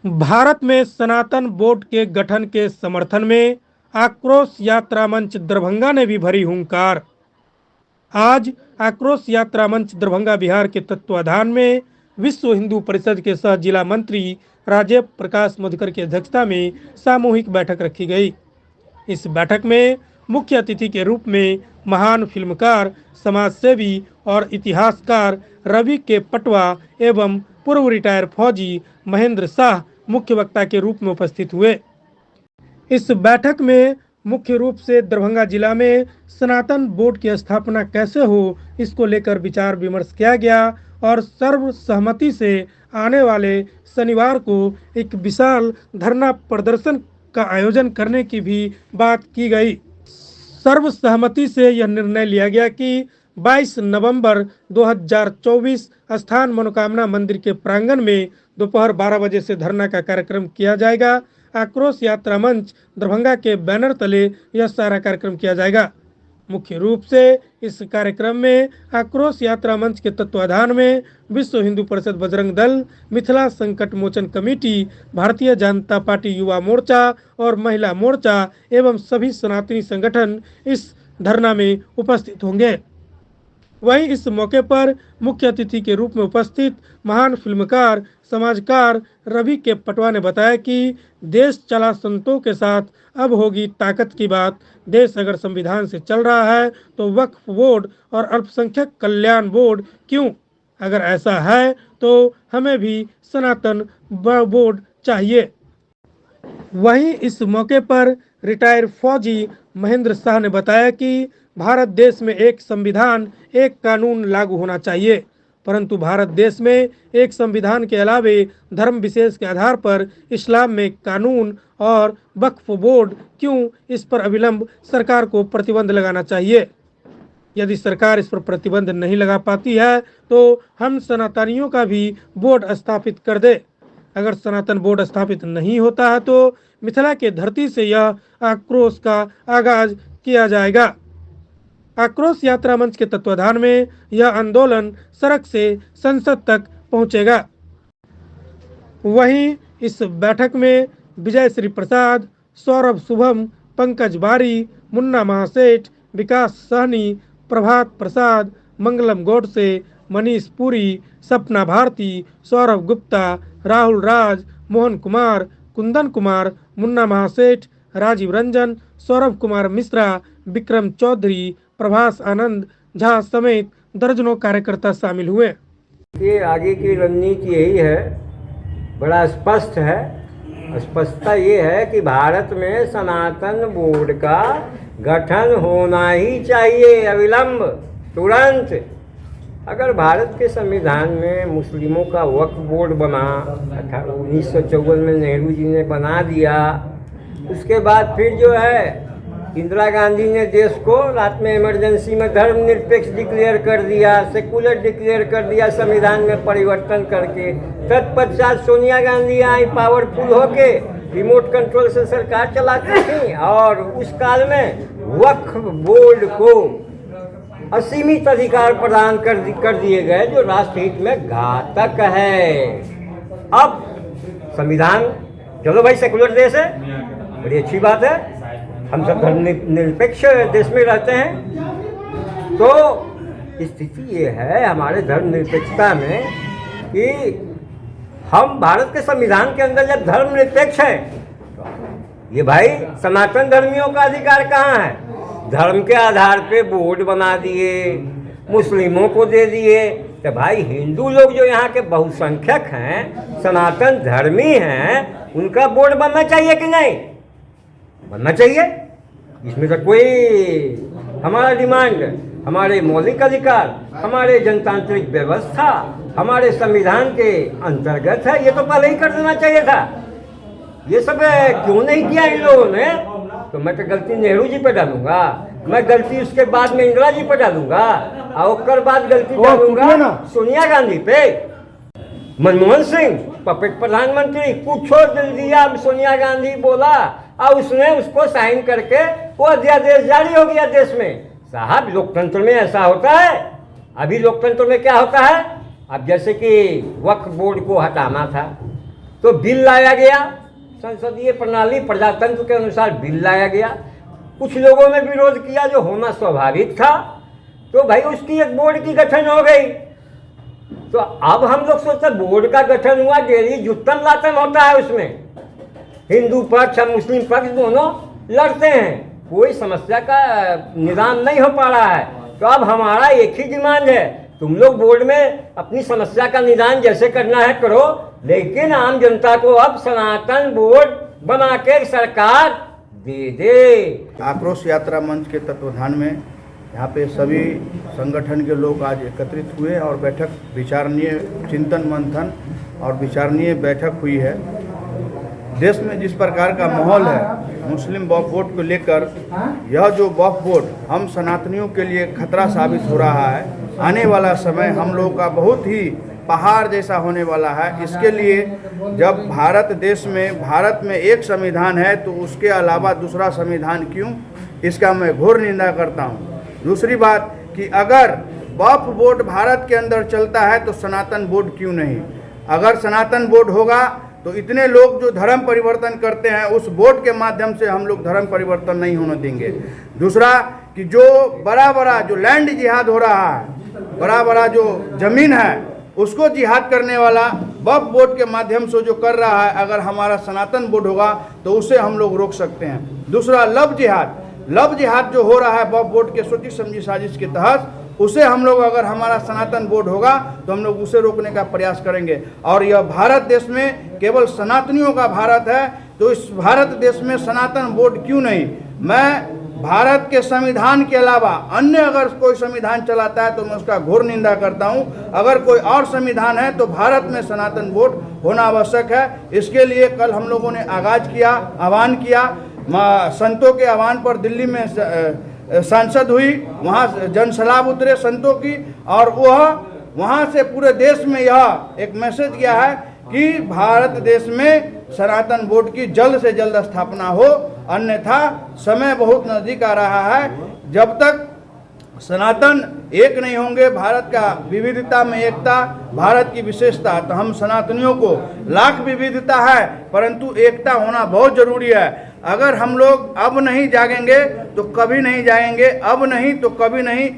भारत में सनातन बोर्ड के गठन के समर्थन में आक्रोश यात्रा मंच दरभंगा ने भी भरी हुंकार। आज आक्रोश यात्रा मंच दरभंगा बिहार के तत्वाधान में विश्व हिंदू परिषद के सह जिला मंत्री राजीव प्रकाश मधुकर की अध्यक्षता में सामूहिक बैठक रखी गई। इस बैठक में मुख्य अतिथि के रूप में महान फिल्मकार, समाजसेवी और इतिहासकार रवि के पटवा एवं पूर्व रिटायर फौजी महेंद्र शाह मुख्य वक्ता के रूप में उपस्थित हुए। इस बैठक में मुख्य रूप से दरभंगा जिला में सनातन बोर्ड की स्थापना कैसे हो, इसको लेकर विचार विमर्श किया गया और सर्वसहमति से आने वाले शनिवार को एक विशाल धरना प्रदर्शन का आयोजन करने की भी बात की गई। सर्वसहमति से यह निर्णय लिया गया कि 22 नवंबर 2024 स्थान मनोकामना मंदिर के प्रांगण में दोपहर 12 बजे से धरना का कार्यक्रम किया जाएगा। आक्रोश यात्रा मंच दरभंगा के बैनर तले यह सारा कार्यक्रम किया जाएगा। मुख्य रूप से इस कार्यक्रम में आक्रोश यात्रा मंच के तत्वाधान में विश्व हिंदू परिषद बजरंग दल, मिथिला संकट मोचन कमेटी, भारतीय जनता पार्टी युवा मोर्चा और महिला मोर्चा एवं सभी सनातनी संगठन इस धरना में उपस्थित होंगे। वहीं इस मौके पर मुख्य अतिथि के रूप में उपस्थित महान फिल्मकार, समाजकार रवि के पटवा ने बताया कि देश चला संतों के साथ, अब होगी ताकत की बात। देश अगर संविधान से चल रहा है तो वक्फ बोर्ड और अल्पसंख्यक कल्याण बोर्ड क्यों? अगर ऐसा है तो हमें भी सनातन बोर्ड चाहिए। वहीं इस मौके पर रिटायर फौजी महेंद्र शाह ने बताया कि भारत देश में एक संविधान, एक कानून लागू होना चाहिए, परंतु भारत देश में एक संविधान के अलावे धर्म विशेष के आधार पर इस्लाम में कानून और वक्फ बोर्ड क्यों? इस पर अविलंब सरकार को प्रतिबंध लगाना चाहिए। यदि सरकार इस पर प्रतिबंध नहीं लगा पाती है तो हम सनातनियों का भी बोर्ड स्थापित कर दे। अगर सनातन बोर्ड स्थापित नहीं होता है तो मिथिला के धरती से यह आक्रोश का आगाज किया जाएगा। आक्रोश यात्रा मंच के तत्वाधान में यह आंदोलन सड़क से संसद तक पहुंचेगा। वहीं इस बैठक में विजय श्री प्रसाद, सौरभ शुभम, पंकज बारी, मुन्ना महासेठ, विकास सहनी, प्रभात प्रसाद, मंगलम गोडसे, मनीष पुरी, सपना भारती, सौरभ गुप्ता, राहुल राज, मोहन कुमार, कुंदन कुमार, मुन्ना महासेठ, राजीव रंजन, सौरभ कुमार मिश्रा, विक्रम चौधरी, प्रभास आनंद झा समेत दर्जनों कार्यकर्ता शामिल हुए। ये आगे की रणनीति यही है, बड़ा स्पष्ट है। स्पष्टता ये है कि भारत में सनातन बोर्ड का गठन होना ही चाहिए, अविलंब, तुरंत। अगर भारत के संविधान में मुस्लिमों का वक्फ बोर्ड बना, 1954 में नेहरू जी ने बना दिया, उसके बाद फिर जो है इंदिरा गांधी ने देश को रात में इमरजेंसी में धर्मनिरपेक्ष डिक्लेयर कर दिया, सेकुलर डिक्लेयर कर दिया संविधान में परिवर्तन करके। तत्पश्चात सोनिया गांधी आई पावरफुल होके, रिमोट कंट्रोल से सरकार चलाती थी और उस काल में वक्फ बोर्ड को असीमित अधिकार प्रदान कर दिए गए जो राष्ट्रहित में घातक है। अब संविधान, चलो भाई सेकुलर देश है, बड़ी अच्छी बात है, हम सब धर्मनिरपेक्ष देश में रहते हैं। तो स्थिति ये है हमारे धर्मनिरपेक्षता में कि हम भारत के संविधान के अंदर जब धर्मनिरपेक्ष है, ये भाई सनातन धर्मियों का अधिकार कहाँ है? धर्म के आधार पे बोर्ड बना दिए, मुस्लिमों को दे दिए। तो भाई हिंदू लोग जो यहाँ के बहुसंख्यक हैं, सनातन धर्मी हैं, उनका बोर्ड बनना चाहिए कि नहीं? बनना चाहिए। इसमें तो कोई हमारा डिमांड, हमारे मौलिक अधिकार, हमारे जनतांत्रिक व्यवस्था, हमारे संविधान के अंतर्गत है। ये तो पहले ही कर देना चाहिए था। ये सब क्यों नहीं किया इन लोगों ने? तो मैं तो गलती नेहरू जी पे डालूंगा, मैं गलती उसके बाद में इंदिरा जी पे डालूंगा और उसके बाद गलती डालूंगा सोनिया गांधी पे। मनमोहन सिंह पपेट प्रधानमंत्री, पूछो दिल दिया सोनिया गांधी बोला और उसने उसको साइन करके वो अध्यादेश जारी हो गया देश में। साहब लोकतंत्र में ऐसा होता है। अभी लोकतंत्र में क्या होता है? अब जैसे कि वक्फ बोर्ड को हटाना था तो बिल लाया गया, संसदीय प्रणाली प्रजातंत्र के अनुसार बिल लाया गया। कुछ लोगों ने विरोध किया, जो होना स्वाभाविक था, तो भाई उसकी एक बोर्ड की गठन हो गई। तो अब हम लोग सोचते बोर्ड का गठन हुआ, डेली जुत्तन लातन होता है, उसमें हिंदू पक्ष और मुस्लिम पक्ष दोनों लड़ते हैं, कोई समस्या का निदान नहीं हो पा रहा है। तो अब हमारा एक ही डिमांड है, तुम लोग बोर्ड में अपनी समस्या का निदान जैसे करना है करो, लेकिन आम जनता को अब सनातन बोर्ड बना के सरकार दे दे। आक्रोश यात्रा मंच के तत्वाधान में यहाँ पे सभी संगठन के लोग आज एकत्रित हुए और बैठक विचारणीय चिंतन मंथन और विचारणीय बैठक हुई है। देश में जिस प्रकार का माहौल है मुस्लिम वक्फ बोर्ड को लेकर, यह जो वक्फ बोर्ड हम सनातनियों के लिए खतरा साबित हो रहा है। आने वाला समय हम लोगों का बहुत ही पहाड़ जैसा होने वाला है। इसके लिए जब भारत में एक संविधान है तो उसके अलावा दूसरा संविधान क्यों, इसका मैं घोर निंदा करता हूँ। दूसरी बात कि अगर वक्फ बोर्ड भारत के अंदर चलता है तो सनातन बोर्ड क्यों नहीं। अगर सनातन बोर्ड होगा तो इतने लोग जो धर्म परिवर्तन करते हैं उस बोर्ड के माध्यम से हम लोग धर्म परिवर्तन नहीं होने देंगे। दूसरा कि जो बड़ा जो लैंड जिहाद हो रहा है, बड़ा जो जमीन है उसको जिहाद करने वाला वक्फ बोर्ड के माध्यम से जो कर रहा है, अगर हमारा सनातन बोर्ड होगा तो उसे हम लोग रोक सकते हैं। दूसरा लव जिहाद जो हो रहा है वक्फ बोर्ड के सोची समझी साजिश के तहत, उसे हम लोग अगर हमारा सनातन बोर्ड होगा तो हम लोग उसे रोकने का प्रयास करेंगे। और यह भारत देश में केवल सनातनियों का भारत है, तो इस भारत देश में सनातन बोर्ड क्यों नहीं। मैं भारत के संविधान के अलावा अन्य अगर कोई संविधान चलाता है तो मैं उसका घोर निंदा करता हूं। अगर कोई और संविधान है तो भारत में सनातन बोर्ड होना आवश्यक है। इसके लिए कल हम लोगों ने आह्वान किया, संतों के आह्वान पर दिल्ली में सांसद हुई, वहाँ जनसलाब उतरे संतों की, और वहाँ से पूरे देश में यह एक मैसेज गया है कि भारत देश में सनातन बोर्ड की जल्द से जल्द स्थापना हो, अन्यथा समय बहुत नज़दीक आ रहा है। जब तक सनातन एक नहीं होंगे, भारत का विविधता में एकता, भारत की विशेषता, तो हम सनातनियों को लाख विविधता है परंतु एकता होना बहुत जरूरी है। अगर हम लोग अब नहीं जागेंगे तो कभी नहीं जाएंगे, अब नहीं तो कभी नहीं।